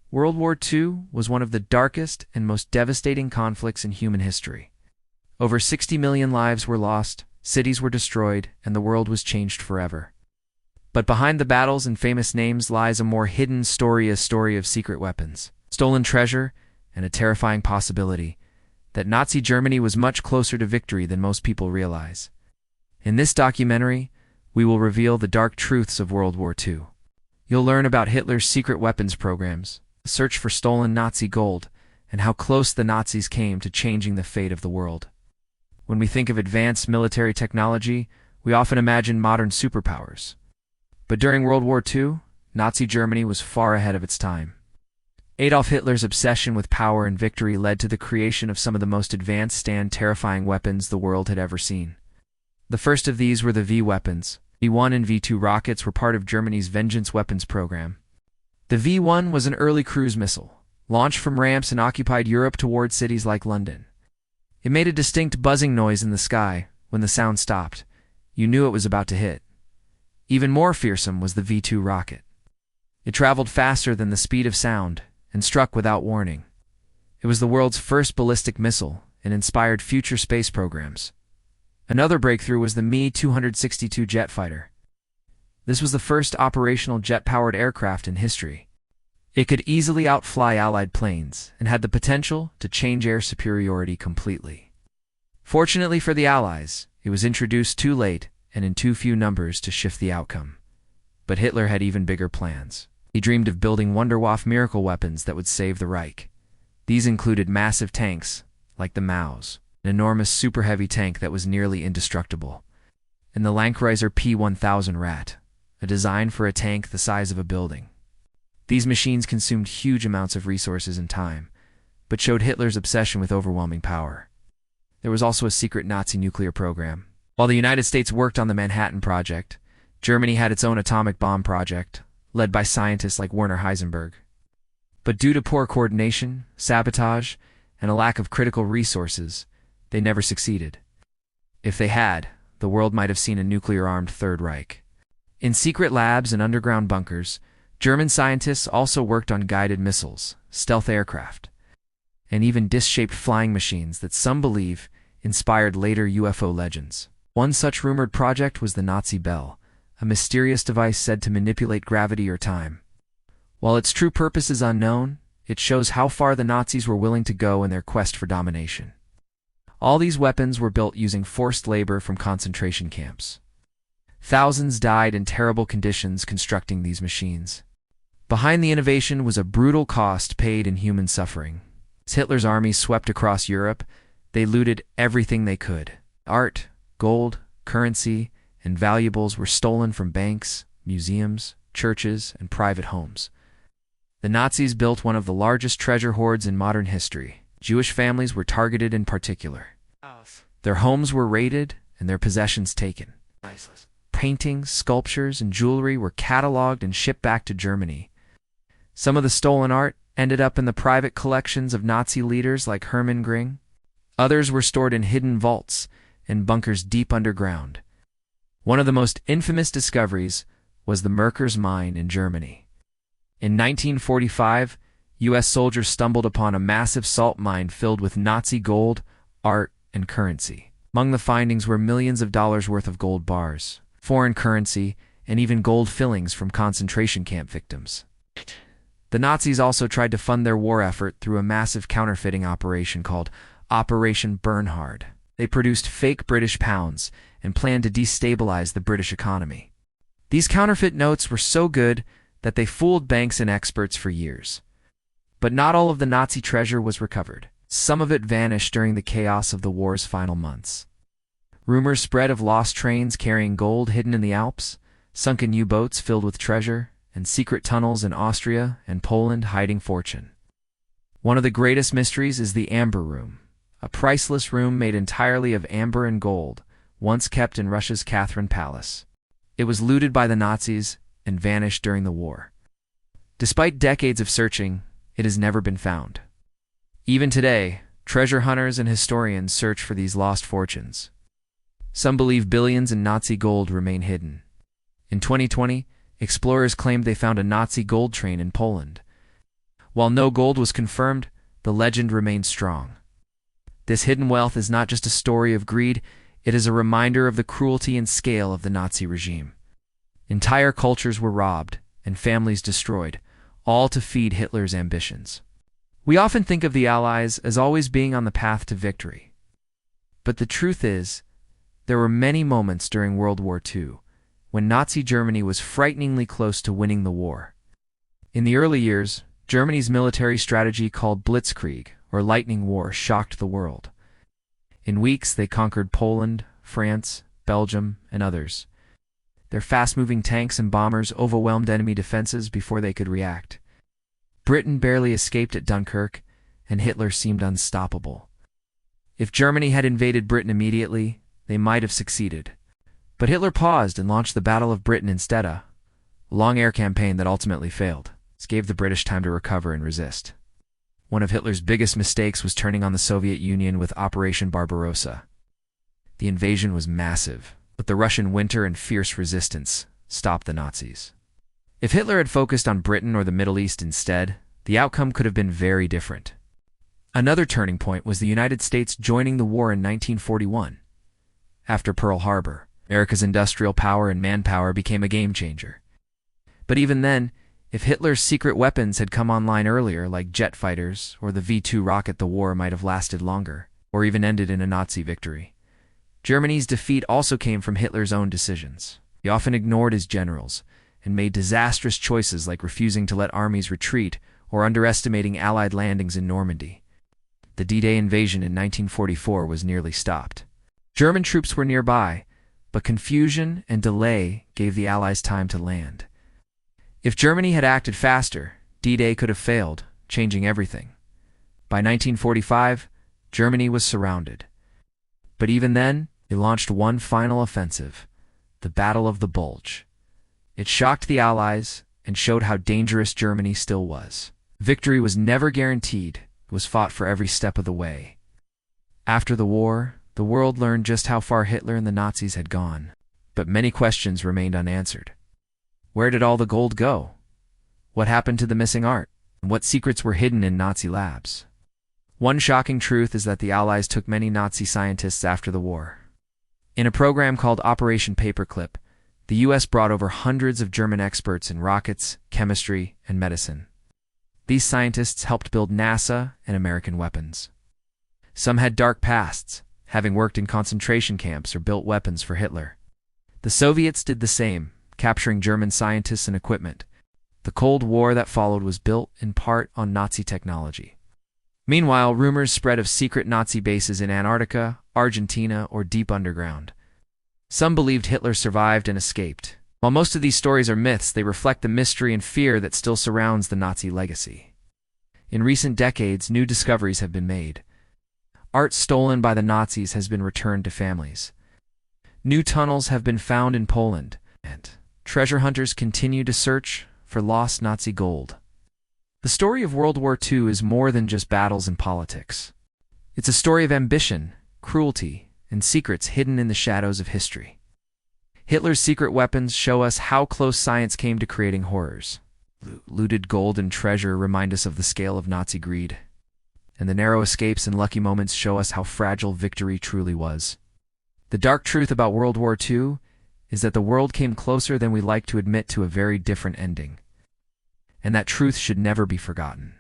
World War II was one of the darkest and most devastating conflicts in human history. Over 60 million lives were lost, cities were destroyed, and the world was changed forever. But behind the battles and famous names lies a more hidden story, a story of secret weapons, stolen treasure, and a terrifying possibility that Nazi Germany was much closer to victory than most people realize. In this documentary, we will reveal the dark truths of World War II. You'll learn about Hitler's secret weapons programs, the search for stolen Nazi gold, and how close the Nazis came to changing the fate of the world. When we think of advanced military technology, we often imagine modern superpowers. But during World War II, Nazi Germany was far ahead of its time. Adolf Hitler's obsession with power and victory led to the creation of some of the most advanced and terrifying weapons the world had ever seen. The first of these were the V-weapons. V-1 and V-2 rockets were part of Germany's Vengeance weapons program. The V-1 was an early cruise missile, launched from ramps in occupied Europe toward cities like London. It made a distinct buzzing noise in the sky. When the sound stopped, you knew it was about to hit. Even more fearsome was the V-2 rocket. It traveled faster than the speed of sound and struck without warning. It was the world's first ballistic missile and inspired future space programs. Another breakthrough was the Me-262 jet fighter. This was the first operational jet-powered aircraft in history. It could easily outfly Allied planes and had the potential to change air superiority completely. Fortunately for the Allies, it was introduced too late and in too few numbers to shift the outcome. But Hitler had even bigger plans. He dreamed of building Wunderwaffe miracle weapons that would save the Reich. These included massive tanks, like the Maus, an enormous super-heavy tank that was nearly indestructible, and the Landkreiser P-1000 Rat, a design for a tank the size of a building. These machines consumed huge amounts of resources and time, but showed Hitler's obsession with overwhelming power. There was also a secret Nazi nuclear program. While the United States worked on the Manhattan Project, Germany had its own atomic bomb project, led by scientists like Werner Heisenberg. But due to poor coordination, sabotage, and a lack of critical resources, they never succeeded. If they had, the world might have seen a nuclear-armed Third Reich. In secret labs and underground bunkers, German scientists also worked on guided missiles, stealth aircraft, and even disc-shaped flying machines that some believe inspired later UFO legends. One such rumored project was the Nazi Bell, a mysterious device said to manipulate gravity or time. While its true purpose is unknown, it shows how far the Nazis were willing to go in their quest for domination. All these weapons were built using forced labor from concentration camps. Thousands died in terrible conditions constructing these machines. Behind the innovation was a brutal cost paid in human suffering. As Hitler's armies swept across Europe, they looted everything they could. Art, gold, currency, and valuables were stolen from banks, museums, churches, and private homes. The Nazis built one of the largest treasure hoards in modern history. Jewish families were targeted in particular. Their homes were raided and their possessions taken. Paintings, sculptures, and jewelry were cataloged and shipped back to Germany. Some of the stolen art ended up in the private collections of Nazi leaders like Hermann Göring. Others were stored in hidden vaults and bunkers deep underground. One of the most infamous discoveries was the Merkers mine in Germany. In 1945, U.S. soldiers stumbled upon a massive salt mine filled with Nazi gold, art, and currency. Among the findings were millions of dollars worth of gold bars, foreign currency, and even gold fillings from concentration camp victims. The Nazis also tried to fund their war effort through a massive counterfeiting operation called Operation Bernhard. They produced fake British pounds and planned to destabilize the British economy. These counterfeit notes were so good that they fooled banks and experts for years. But not all of the Nazi treasure was recovered. Some of it vanished during the chaos of the war's final months. Rumors spread of lost trains carrying gold hidden in the Alps, sunken U-boats filled with treasure, and secret tunnels in Austria and Poland hiding fortune. One of the greatest mysteries is the Amber Room, a priceless room made entirely of amber and gold, once kept in Russia's Catherine Palace. It was looted by the Nazis and vanished during the war. Despite decades of searching, it has never been found. Even today, treasure hunters and historians search for these lost fortunes. Some believe billions in Nazi gold remain hidden. In 2020, explorers claimed they found a Nazi gold train in Poland. While no gold was confirmed, the legend remained strong. This hidden wealth is not just a story of greed, it is a reminder of the cruelty and scale of the Nazi regime. Entire cultures were robbed and families destroyed, all to feed Hitler's ambitions. We often think of the Allies as always being on the path to victory. But the truth is, there were many moments during World War II when Nazi Germany was frighteningly close to winning the war. In the early years, Germany's military strategy called Blitzkrieg, or Lightning War, shocked the world. In weeks, they conquered Poland, France, Belgium, and others. Their fast-moving tanks and bombers overwhelmed enemy defenses before they could react. Britain barely escaped at Dunkirk, and Hitler seemed unstoppable. If Germany had invaded Britain immediately, they might have succeeded. But Hitler paused and launched the Battle of Britain instead, a long air campaign that ultimately failed. This gave the British time to recover and resist. One of Hitler's biggest mistakes was turning on the Soviet Union with Operation Barbarossa. The invasion was massive, but the Russian winter and fierce resistance stopped the Nazis. If Hitler had focused on Britain or the Middle East instead, the outcome could have been very different. Another turning point was the United States joining the war in 1941. After Pearl Harbor, America's industrial power and manpower became a game-changer. But even then, if Hitler's secret weapons had come online earlier, like jet fighters or the V-2 rocket, the war might have lasted longer, or even ended in a Nazi victory. Germany's defeat also came from Hitler's own decisions. He often ignored his generals and made disastrous choices like refusing to let armies retreat or underestimating Allied landings in Normandy. The D-Day invasion in 1944 was nearly stopped. German troops were nearby, but confusion and delay gave the Allies time to land. If Germany had acted faster, D-Day could have failed, changing everything. By 1945, Germany was surrounded. But even then, they launched one final offensive, the Battle of the Bulge. It shocked the Allies and showed how dangerous Germany still was. Victory was never guaranteed, it was fought for every step of the way. After the war, the world learned just how far Hitler and the Nazis had gone. But many questions remained unanswered. Where did all the gold go? What happened to the missing art? And what secrets were hidden in Nazi labs? One shocking truth is that the Allies took many Nazi scientists after the war. In a program called Operation Paperclip, the U.S. brought over hundreds of German experts in rockets, chemistry, and medicine. These scientists helped build NASA and American weapons. Some had dark pasts, having worked in concentration camps or built weapons for Hitler. The Soviets did the same, capturing German scientists and equipment. The Cold War that followed was built, in part, on Nazi technology. Meanwhile, rumors spread of secret Nazi bases in Antarctica, Argentina, or deep underground. Some believed Hitler survived and escaped. While most of these stories are myths, they reflect the mystery and fear that still surrounds the Nazi legacy. In recent decades, new discoveries have been made. Art stolen by the Nazis has been returned to families. New tunnels have been found in Poland, and treasure hunters continue to search for lost Nazi gold. The story of World War II is more than just battles and politics. It's a story of ambition, cruelty, and secrets hidden in the shadows of history. Hitler's secret weapons show us how close science came to creating horrors. Looted gold and treasure remind us of the scale of Nazi greed. And the narrow escapes and lucky moments show us how fragile victory truly was. The dark truth about World War II is that the world came closer than we like to admit to a very different ending. And that truth should never be forgotten.